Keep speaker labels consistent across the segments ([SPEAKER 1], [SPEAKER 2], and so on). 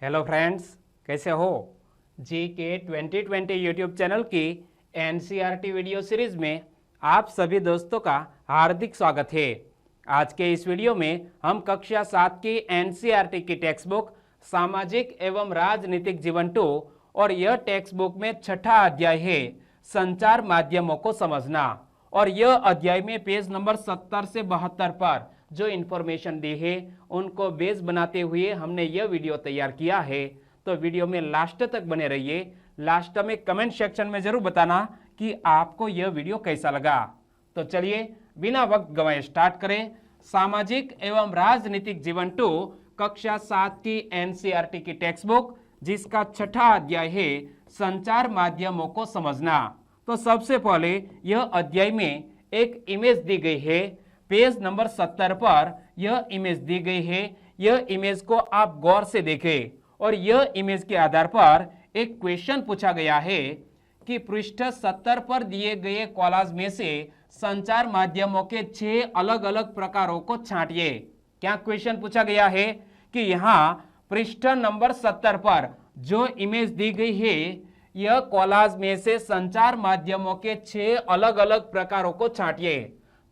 [SPEAKER 1] Hello friends, कैसे हो? जी के 2020 यूट्यूब चैनल की एनसीईआरटी वीडियो सीरीज में आप सभी दोस्तों का हार्दिक स्वागत है। आज के इस वीडियो में हम कक्षा 7 की एनसीईआरटी की टेक्स्ट बुक सामाजिक एवं राजनीतिक जीवन 2 और यह टेक्स्ट बुक में छठा अध्याय है संचार माध्यमों को समझना, और यह अध्याय में पेज नंबर 70 से 72 पर जो इन्फॉर्मेशन दी है उनको बेस बनाते हुए हमने यह वीडियो तैयार किया है। तो वीडियो में लास्ट तक बने रहिए। लास्ट में कमेंट सेक्शन में जरूर बताना कि आपको यह वीडियो कैसा लगा। तो चलिए बिना वक्त गंवाए स्टार्ट करें। सामाजिक एवं राजनीतिक जीवन 2 कक्षा 7 की एनसीईआरटी की टेक्स्ट बुक, जिसका छठा अध्याय है संचार माध्यमों को समझना। तो सबसे पहले यह अध्याय में एक इमेज दी गई है। पेज नंबर 70 पर यह इमेज दी गई है। यह इमेज को आप गौर से देखें और यह इमेज के आधार पर एक क्वेश्चन पूछा गया है कि पृष्ठ 70 पर दिए गए कॉलम में से संचार माध्यमों के 6 अलग अलग प्रकारों को छांटिए। क्या क्वेश्चन पूछा गया है कि यहाँ पृष्ठ नंबर 70 पर जो इमेज दी गई है, यह कॉलम में से संचार माध्यमों के 6 अलग अलग प्रकारों को छांटिए।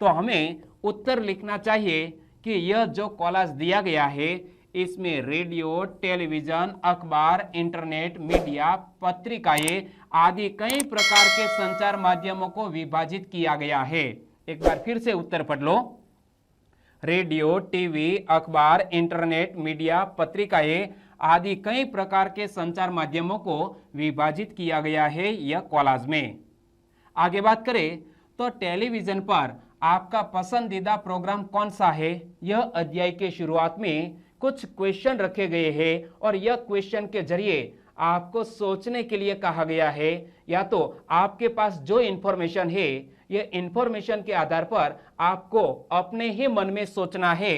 [SPEAKER 1] तो हमें उत्तर लिखना चाहिए कि यह जो कॉलम दिया गया है इसमें रेडियो, टेलीविजन, अखबार, इंटरनेट, मीडिया, पत्रिकाएं आदि कई प्रकार के संचार माध्यमों को विभाजित किया गया है। एक बार फिर से उत्तर पढ़ लो। रेडियो, टीवी, अखबार, इंटरनेट, मीडिया, पत्रिकाएं आदि कई प्रकार के संचार माध्यमों को विभाजित किया गया है यह कॉलम में। आगे बात करें तो टेलीविजन पर आपका पसंदीदा प्रोग्राम कौन सा है? यह अध्याय के शुरुआत में कुछ क्वेश्चन रखे गए हैं और यह क्वेश्चन के जरिए आपको सोचने के लिए कहा गया है, या तो आपके पास जो इंफॉर्मेशन है यह इंफॉर्मेशन के आधार पर आपको अपने ही मन में सोचना है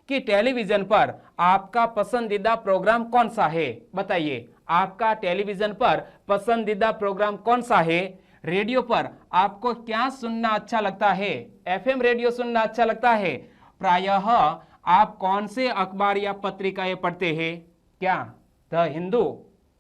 [SPEAKER 1] कि टेलीविजन पर आपका पसंदीदा प्रोग्राम कौन सा है। बताइए, आपका टेलीविजन पर पसंदीदा प्रोग्राम कौन सा है? रेडियो पर आपको क्या सुनना अच्छा लगता है? एफएम रेडियो सुनना अच्छा लगता है? प्रायः आप कौन से अखबार या पत्रिकाएं पढ़ते हैं? क्या द हिंदू?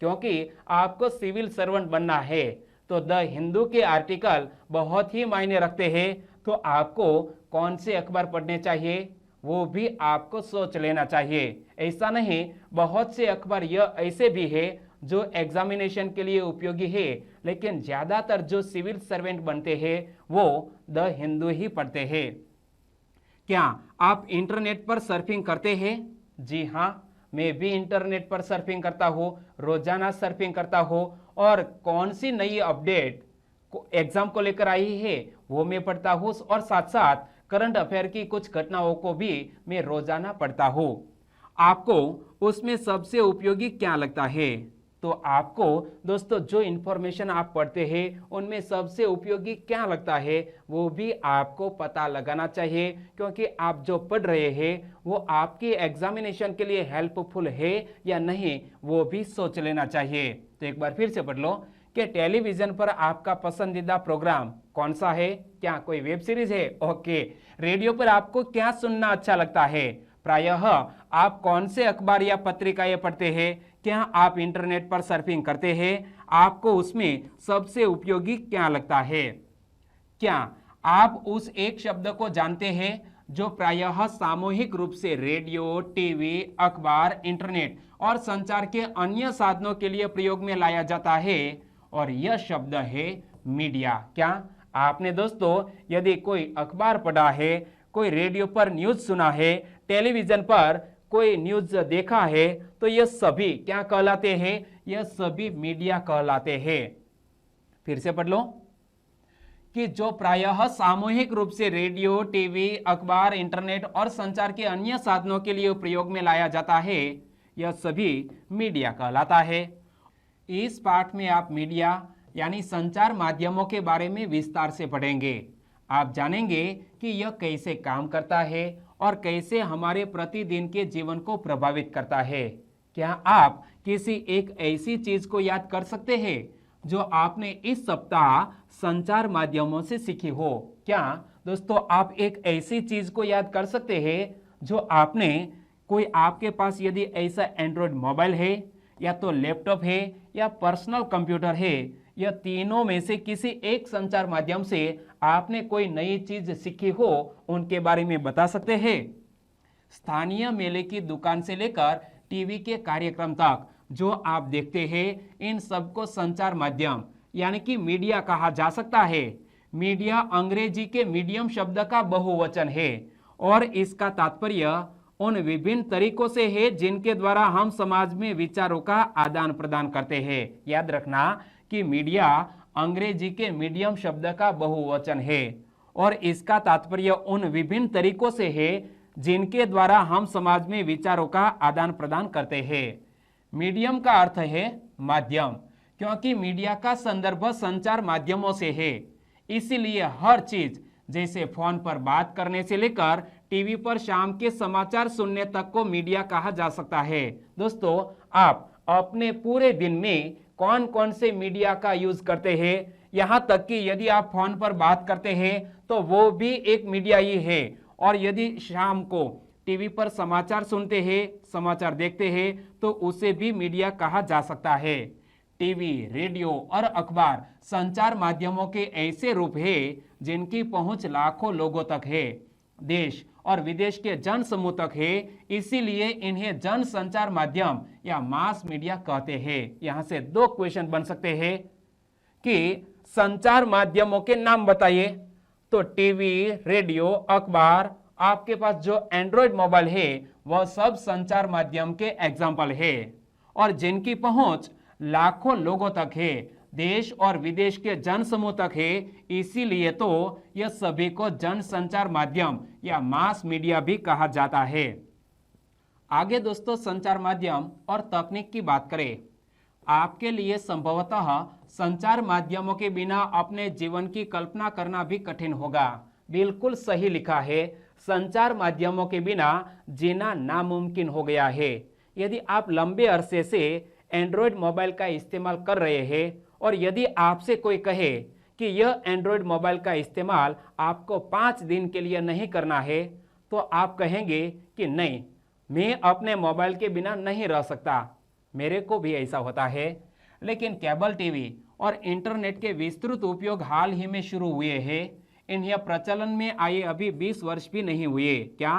[SPEAKER 1] क्योंकि आपको सिविल सर्वेंट बनना है तो द हिंदू के आर्टिकल बहुत ही मायने रखते हैं। तो आपको कौन से अखबार पढ़ने चाहिए वो भी आपको सोच लेना चाहिए। ऐसा नहीं, बहुत से अखबार यह ऐसे भी है जो एग्जामिनेशन के लिए उपयोगी है, लेकिन ज्यादातर जो सिविल सर्वेंट बनते हैं वो द हिंदू ही पढ़ते हैं। क्या आप इंटरनेट पर सर्फिंग करते हैं? जी हाँ, मैं भी इंटरनेट पर सर्फिंग करता हूँ, रोजाना सर्फिंग करता हूँ, और कौन सी नई अपडेट एग्जाम को लेकर आई है वो मैं पढ़ता हूँ, और साथ साथ करंट अफेयर की कुछ घटनाओं को भी मैं रोजाना पढ़ता हूँ। आपको उसमें सबसे उपयोगी क्या लगता है? तो आपको दोस्तों जो इंफॉर्मेशन आप पढ़ते हैं उनमें सबसे उपयोगी क्या लगता है वो भी आपको पता लगाना चाहिए, क्योंकि आप जो पढ़ रहे हैं वो आपके एग्जामिनेशन के लिए हेल्पफुल है या नहीं वो भी सोच लेना चाहिए। तो एक बार फिर से पढ़ लो कि टेलीविजन पर आपका पसंदीदा प्रोग्राम कौन सा है? क्या कोई वेब सीरीज है? ओके। रेडियो पर आपको क्या सुनना अच्छा लगता है? प्रायः आप कौन से अखबार या पत्रिकाएं पढ़ते हैं? क्या आप इंटरनेट पर सर्फिंग करते हैं? आपको उसमें सबसे उपयोगी क्या लगता है? क्या आप उस एक शब्द को जानते हैं जो प्रायः सामूहिक रूप से रेडियो, टीवी, अखबार, इंटरनेट और संचार के अन्य साधनों के लिए प्रयोग में लाया जाता है? और यह शब्द है मीडिया। क्या आपने दोस्तों यदि कोई अखबार पढ़ा है, कोई रेडियो पर न्यूज सुना है, टेलीविजन पर कोई न्यूज देखा है, तो यह सभी क्या कहलाते हैं? यह सभी मीडिया कहलाते हैं। फिर से पढ़ लो कि जो प्रायः सामूहिक रूप से रेडियो, टीवी, अखबार, इंटरनेट और संचार के अन्य साधनों के लिए प्रयोग में लाया जाता है, यह सभी मीडिया कहलाता है। इस पाठ में आप मीडिया यानी संचार माध्यमों के बारे में विस्तार से पढ़ेंगे। आप जानेंगे कि यह कैसे काम करता है और कैसे हमारे प्रतिदिन के जीवन को प्रभावित करता है। क्या आप किसी एक ऐसी चीज को याद कर सकते हैं जो आपने इस सप्ताह संचार माध्यमों से सीखी हो? क्या दोस्तों आप एक ऐसी चीज को याद कर सकते हैं जो आपने कोई आपके पास यदि ऐसा एंड्रॉयड मोबाइल है या तो लैपटॉप है या पर्सनल कंप्यूटर है, यह तीनों में से किसी एक संचार माध्यम से आपने कोई नई चीज सीखी हो, उनके बारे में बता सकते हैं। स्थानीय मेले की दुकान से लेकर टीवी के कार्यक्रम तक जो आप देखते हैं, इन सबको संचार माध्यम यानी कि मीडिया कहा जा सकता है। मीडिया अंग्रेजी के मीडियम शब्द का बहुवचन है और इसका तात्पर्य उन विभिन्न तरीकों से है जिनके द्वारा हम समाज में विचारों का आदान प्रदान करते हैं। याद रखना कि मीडिया अंग्रेजी के मीडियम शब्द का बहुवचन है और इसका तात्पर्य उन विभिन्न तरीकों से है जिनके द्वारा हम समाज में विचारों का आदान प्रदान करते हैं। मीडियम का अर्थ है माध्यम, क्योंकि मीडिया का संदर्भ संचार माध्यमों से है, इसीलिए हर चीज जैसे फोन पर बात करने से लेकर टीवी पर शाम के समाचार सुनने तक को मीडिया कहा जा सकता है। दोस्तों, आप अपने पूरे दिन में कौन कौन से मीडिया का यूज करते हैं, यहाँ तक कि यदि आप फोन पर बात करते हैं तो वो भी एक मीडिया ही है, और यदि शाम को टीवी पर समाचार सुनते हैं, समाचार देखते हैं, तो उसे भी मीडिया कहा जा सकता है। टीवी, रेडियो और अखबार संचार माध्यमों के ऐसे रूप हैं जिनकी पहुंच लाखों लोगों तक है, देश और विदेश के जन समूह तक है, इसीलिए इन्हें जन संचार माध्यम या मास मीडिया कहते हैं। यहां से दो क्वेश्चन बन सकते हैं कि संचार माध्यमों के नाम बताइए, तो टीवी, रेडियो, अखबार, आपके पास जो एंड्रॉयड मोबाइल है वह सब संचार माध्यम के एग्जाम्पल है और जिनकी पहुंच लाखों लोगों तक है, देश और विदेश के जन समूह तक है, इसीलिए तो यह सभी को जन संचार माध्यम या मास मीडिया भी कहा जाता है। आगे दोस्तों, संचार माध्यम और तकनीक की बात करें। आपके लिए संभवतः संचार माध्यमों के बिना अपने जीवन की कल्पना करना भी कठिन होगा। बिल्कुल सही लिखा है, संचार माध्यमों के बिना जीना नामुमकिन हो गया है। यदि आप लंबे अरसे से एंड्रॉयड मोबाइल का इस्तेमाल कर रहे हैं और यदि आपसे कोई कहे कि यह एंड्रॉयड मोबाइल का इस्तेमाल आपको 5 दिन के लिए नहीं करना है, तो आप कहेंगे कि नहीं, मैं अपने मोबाइल के बिना नहीं रह सकता। मेरे को भी ऐसा होता है, लेकिन केबल टीवी और इंटरनेट के विस्तृत उपयोग हाल ही में शुरू हुए हैं। इन्हें प्रचलन में आए अभी 20 वर्ष भी नहीं हुए। क्या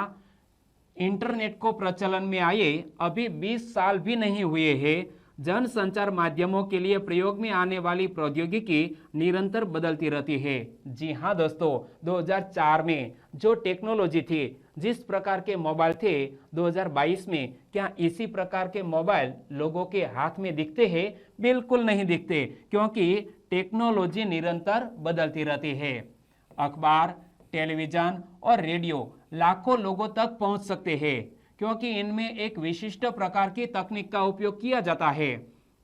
[SPEAKER 1] इंटरनेट को प्रचलन में आए अभी 20 साल भी नहीं हुए हैं। जन संचार माध्यमों के लिए प्रयोग में आने वाली प्रौद्योगिकी निरंतर बदलती रहती है। जी हाँ दोस्तों, 2004 में जो टेक्नोलॉजी थी, जिस प्रकार के मोबाइल थे, 2022 में क्या इसी प्रकार के मोबाइल लोगों के हाथ में दिखते हैं? बिल्कुल नहीं दिखते, क्योंकि टेक्नोलॉजी निरंतर बदलती रहती है। अखबार, टेलीविजन और रेडियो लाखों लोगों तक पहुंच सकते हैं, क्योंकि इनमें एक विशिष्ट प्रकार की तकनीक का उपयोग किया जाता है।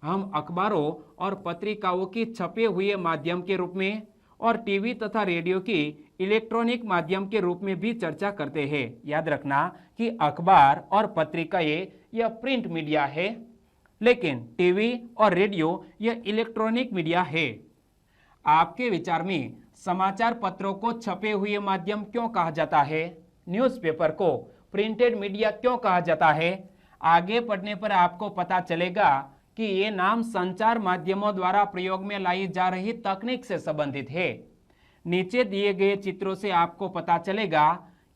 [SPEAKER 1] हम अखबारों और पत्रिकाओं की छपे हुए माध्यम के रूप में और टीवी तथा रेडियो की इलेक्ट्रॉनिक माध्यम के रूप में भी चर्चा करते हैं। याद रखना कि अखबार और पत्रिकाएं यह प्रिंट मीडिया है, लेकिन टीवी और रेडियो यह इलेक्ट्रॉनिक मीडिया है। आपके विचार में समाचार पत्रों को छपे हुए माध्यम क्यों कहा जाता है? न्यूज़पेपर को प्रिंटेड मीडिया क्यों कहा जाता है? आगे पढ़ने पर आपको पता चलेगा कि ये नाम संचार माध्यमों द्वारा प्रयोग में लाई जा रही तकनीक से संबंधित है। नीचे दिए गए चित्रों से आपको पता चलेगा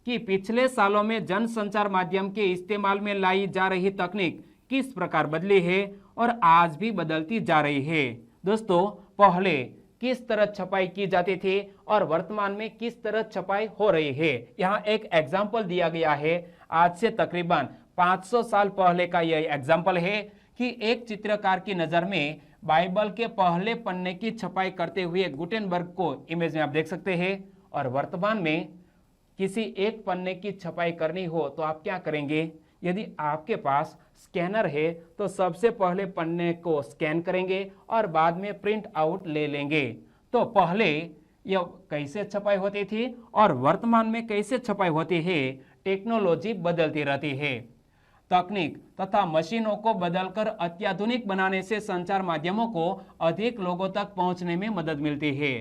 [SPEAKER 1] कि पिछले सालों में जन संचार माध्यम के इस्तेमाल में लाई जा रही तकनीक किस प्रकार बदली है और आज भी बदलती जा रही है। दोस्तों, पहले किस तरह छपाई की जाती थी और वर्तमान में किस तरह छपाई हो रही है, यहाँ एक एग्जाम्पल दिया गया है। आज से तकरीबन 500 साल पहले का यह एग्जाम्पल है कि एक चित्रकार की नज़र में बाइबल के पहले पन्ने की छपाई करते हुए गुटेनबर्ग को इमेज में आप देख सकते हैं, और वर्तमान में किसी एक पन्ने की छपाई करनी हो तो आप क्या करेंगे? यदि आपके पास स्कैनर है तो सबसे पहले पन्ने को स्कैन करेंगे और बाद में प्रिंट आउट ले लेंगे। तो पहले यह कैसे छपाई होती थी और वर्तमान में कैसे छपाई होती है, टेक्नोलॉजी बदलती रहती है। तकनीक तथा मशीनों को बदलकर अत्याधुनिक बनाने से संचार माध्यमों को अधिक लोगों तक पहुंचने में मदद मिलती है।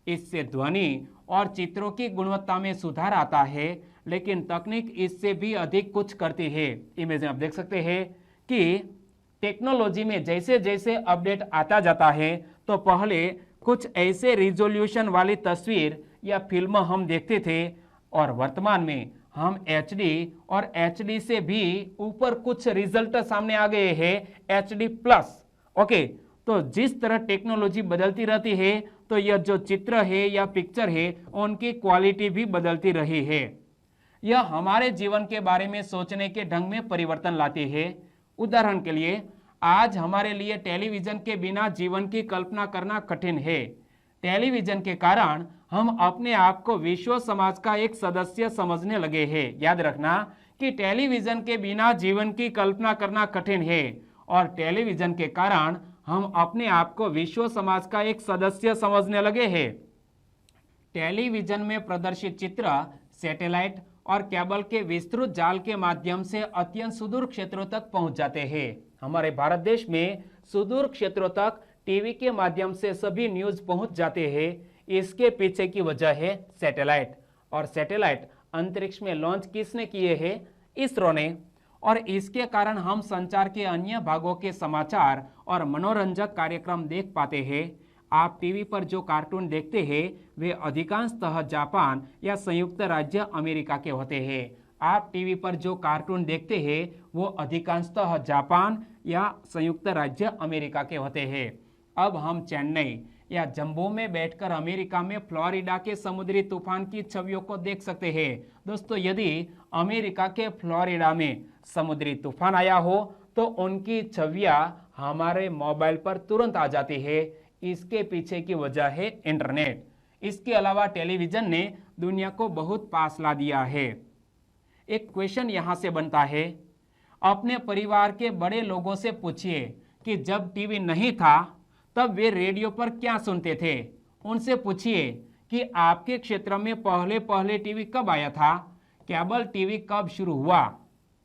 [SPEAKER 1] इससे ध्वनि और चित्रों की गुणवत्ता में सुधार आता है, लेकिन तकनीक इससे भी अधिक कुछ करती है। इमेज में आप देख सकते हैं कि टेक्नोलॉजी में जैसे जैसे अपडेट आता जाता है तो पहले कुछ ऐसे रिजोल्यूशन वाली तस्वीर या फिल्म हम देखते थे और वर्तमान में हम HD और HD से भी ऊपर कुछ रिजल्ट सामने आ गए हैं HD प्लस। ओके, तो जिस तरह टेक्नोलॉजी बदलती रहती है तो यह जो चित्र है या पिक्चर है उनकी क्वालिटी भी बदलती रही है। यह हमारे जीवन के बारे में सोचने के ढंग में परिवर्तन लाती है। उदाहरण के लिए आज हमारे लिए टेलीविजन के बिना जीवन की कल्पना करना कठिन है। टेलीविजन के कारण हम अपने आप को विश्व समाज का एक सदस्य समझने लगे हैं। याद रखना कि टेलीविजन के बिना जीवन की कल्पना करना कठिन है और टेलीविजन के कारण हम अपने आप को विश्व समाज का एक सदस्य समझने लगे हैं। टेलीविजन में प्रदर्शित चित्र सैटेलाइट और केबल के विस्तृत जाल के माध्यम से अत्यंत सुदूर क्षेत्रों तक पहुंच जाते हैं। हमारे भारत देश में सुदूर क्षेत्रों तक टीवी के माध्यम से सभी न्यूज पहुंच जाते हैं। इसके पीछे की वजह है सैटेलाइट, और सैटेलाइट अंतरिक्ष में लॉन्च किसने किए हैं? इसरो ने। और इसके कारण हम संचार के अन्य भागों के समाचार और मनोरंजक कार्यक्रम देख पाते हैं। आप टीवी पर जो कार्टून देखते हैं वे अधिकांशतः जापान या संयुक्त राज्य अमेरिका के होते हैं। आप टीवी पर जो कार्टून देखते हैं वो अधिकांशतः जापान या संयुक्त राज्य अमेरिका के होते हैं। अब हम चेन्नई या जम्बो में बैठकर अमेरिका में फ्लोरिडा के समुद्री तूफान की छवियों को देख सकते हैं। दोस्तों, यदि अमेरिका के फ्लोरिडा में समुद्री तूफान आया हो तो उनकी छवियां हमारे मोबाइल पर तुरंत आ जाती है। इसके पीछे की वजह है इंटरनेट। इसके अलावा टेलीविजन ने दुनिया को बहुत पास ला दिया है। एक क्वेश्चन यहां से बनता है, अपने परिवार के बड़े लोगों से पूछिए कि जब टीवी नहीं था तब वे रेडियो पर क्या सुनते थे। उनसे पूछिए कि आपके क्षेत्र में पहले टीवी कब आया था, केबल टीवी कब शुरू हुआ।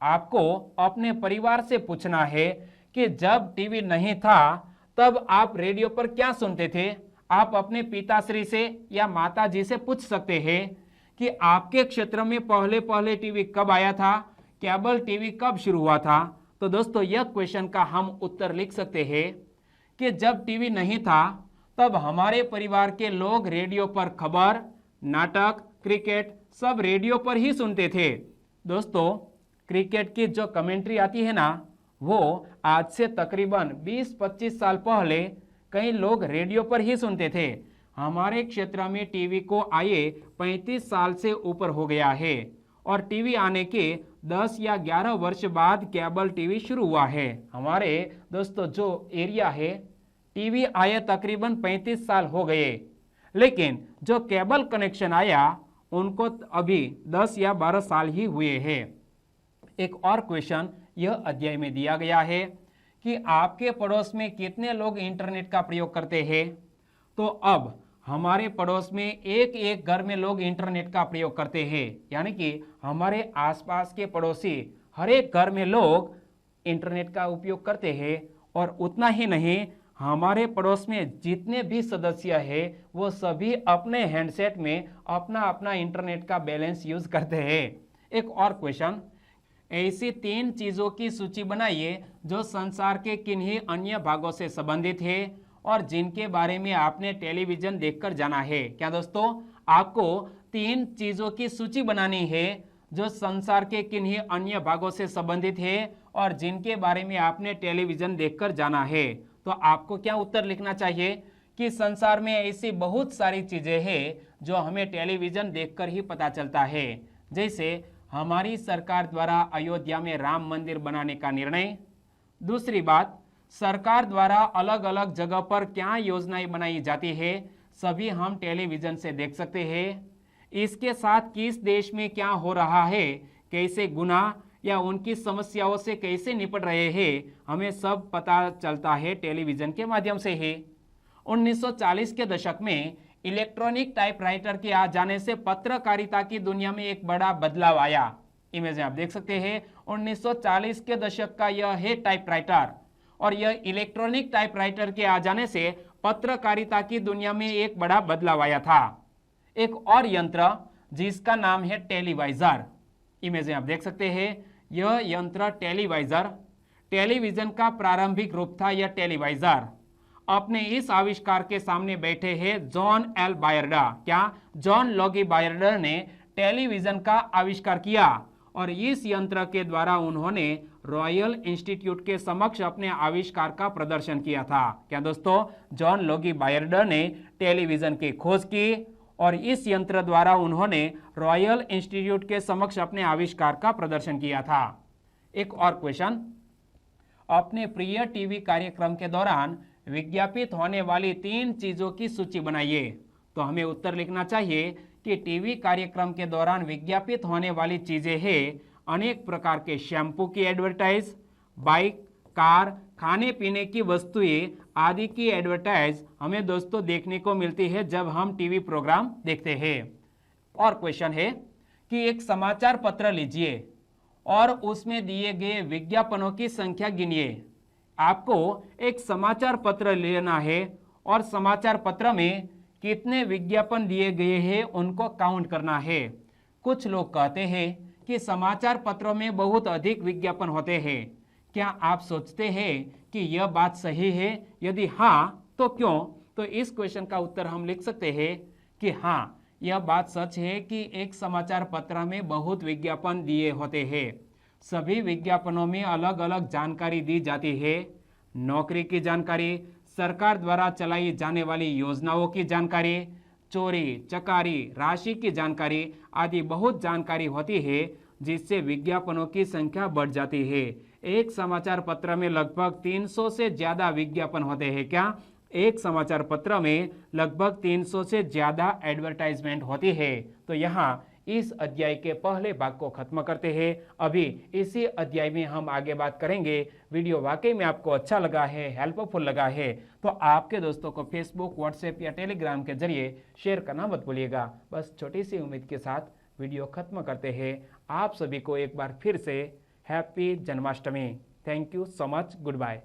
[SPEAKER 1] आपको अपने परिवार से पूछना है कि जब टीवी नहीं था तब आप रेडियो पर क्या सुनते थे। आप अपने पिताश्री से या माताजी से पूछ सकते हैं कि आपके क्षेत्र में पहले टीवी कब आया था, केबल टीवी कब शुरू हुआ था। तो दोस्तों, यह क्वेश्चन का हम उत्तर लिख सकते हैं कि जब टीवी नहीं था तब हमारे परिवार के लोग रेडियो पर खबर, नाटक, क्रिकेट सब रेडियो पर ही सुनते थे। दोस्तों, क्रिकेट की जो कमेंट्री आती है ना, वो आज से तकरीबन 20-25 साल पहले कई लोग रेडियो पर ही सुनते थे। हमारे क्षेत्र में टीवी को आए 35 साल से ऊपर हो गया है और टीवी आने के 10 या 11 वर्ष बाद केबल टीवी शुरू हुआ है। हमारे दोस्तों जो एरिया है टीवी आए तकरीबन 35 साल हो गए, लेकिन जो केबल कनेक्शन आया उनको अभी 10 या 12 साल ही हुए हैं। एक और क्वेश्चन यह अध्याय में दिया गया है कि आपके पड़ोस में कितने लोग इंटरनेट का प्रयोग करते हैं। तो अब हमारे पड़ोस में एक घर में लोग इंटरनेट का प्रयोग करते हैं, यानी कि हमारे आसपास के पड़ोसी हर एक घर में लोग इंटरनेट का उपयोग करते हैं। और उतना ही नहीं, हमारे पड़ोस में जितने भी सदस्य हैं वो सभी अपने हैंडसेट में अपना अपना इंटरनेट का बैलेंस यूज करते हैं। एक और क्वेश्चन, ऐसी 3 चीजों की सूची बनाइए जो संसार के किन्हीं अन्य भागों से संबंधित है और जिनके बारे में आपने टेलीविजन देखकर जाना है। क्या दोस्तों, आपको 3 चीजों की सूची बनानी है जो संसार के किन्हीं अन्य भागों से संबंधित है और जिनके बारे में आपने टेलीविजन देखकर जाना है। तो आपको क्या उत्तर लिखना चाहिए कि संसार में ऐसी बहुत सारी चीजें हैं जो हमें टेलीविजन देखकर ही पता चलता है। जैसे हमारी सरकार द्वारा अयोध्या में राम मंदिर बनाने का निर्णय। दूसरी बात, सरकार द्वारा अलग अलग जगह पर क्या योजनाएं बनाई जाती है सभी हम टेलीविजन से देख सकते हैं। इसके साथ किस देश में क्या हो रहा है, कैसे गुनाह या उनकी समस्याओं से कैसे निपट रहे हैं, हमें सब पता चलता है टेलीविजन के माध्यम से ही। 1940 के दशक में इलेक्ट्रॉनिक टाइपराइटर के आ जाने से पत्रकारिता की दुनिया में एक बड़ा बदलाव आया। इमेज में आप देख सकते हैं 1940 के दशक का यह है टाइपराइटर, और यह इलेक्ट्रॉनिक टाइपराइटर के आ जाने से पत्रकारिता की दुनिया में एक बड़ा बदलाव आया था। एक और यंत्र जिसका नाम है टेलीवाइजर। इमेज में आप देख सकते हैं यह यंत्र टेलीवाइजर। टेलीविजन का प्रारंभिक रूप था यह टेलीवाइजर। अपने इस आविष्कार के सामने बैठे हैं जॉन एल बायरडा। क्या? जॉन लॉगी बायरडा ने टेलीविजन का आविष्कार किया और इस यंत्र के द्वारा उन्होंने रॉयल इंस्टीट्यूट के समक्ष अपने आविष्कार का प्रदर्शन किया था। क्या दोस्तों? जॉन लॉगी बायरडा ने टेलीविजन की खोज की और इस यंत्र द्वारा उन्होंने रॉयल इंस्टीट्यूट के समक्ष अपने आविष्कार का प्रदर्शन किया था। एक और क्वेश्चन, अपने प्रिय टीवी कार्यक्रम के दौरान विज्ञापित होने वाली 3 चीजों की सूची बनाइए। तो हमें उत्तर लिखना चाहिए कि टीवी कार्यक्रम के दौरान विज्ञापित होने वाली चीजें हैं अनेक प्रकार के शैम्पू की एडवर्टाइज, बाइक, कार, खाने पीने की वस्तुएं आदि की एडवर्टाइज हमें दोस्तों देखने को मिलती है जब हम टीवी प्रोग्राम देखते हैं। और क्वेश्चन है कि एक समाचार पत्र लीजिए और उसमें दिए गए विज्ञापनों की संख्या गिनिए। आपको एक समाचार पत्र लेना है और समाचार पत्र में कितने विज्ञापन दिए गए हैं उनको काउंट करना है। कुछ लोग कहते हैं कि समाचार पत्रों में बहुत अधिक विज्ञापन होते हैं। क्या आप सोचते हैं कि यह बात सही है? यदि हाँ तो क्यों? तो इस क्वेश्चन का उत्तर हम लिख सकते हैं कि हाँ, यह बात सच है कि एक समाचार पत्र में बहुत विज्ञापन दिए होते हैं। सभी विज्ञापनों में अलग अलग जानकारी दी जाती है। नौकरी की जानकारी, सरकार द्वारा चलाई जाने वाली योजनाओं की जानकारी, चोरी चकारी, राशि की जानकारी आदि बहुत जानकारी होती है जिससे विज्ञापनों की संख्या बढ़ जाती है। एक समाचार पत्र में लगभग 300 से ज्यादा विज्ञापन होते हैं। क्या? एक समाचार पत्र में लगभग 300 से ज्यादा एडवर्टाइजमेंट होती है। तो यहाँ इस अध्याय के पहले भाग को खत्म करते हैं। अभी इसी अध्याय में हम आगे बात करेंगे। वीडियो वाकई में आपको अच्छा लगा है, हेल्पफुल लगा है तो आपके दोस्तों को फेसबुक, व्हाट्सएप या टेलीग्राम के जरिए शेयर करना मत भूलिएगा। बस छोटी सी उम्मीद के साथ वीडियो खत्म करते हैं। आप सभी को एक बार फिर से happy Janmashtami. Thank you so much. Good bye.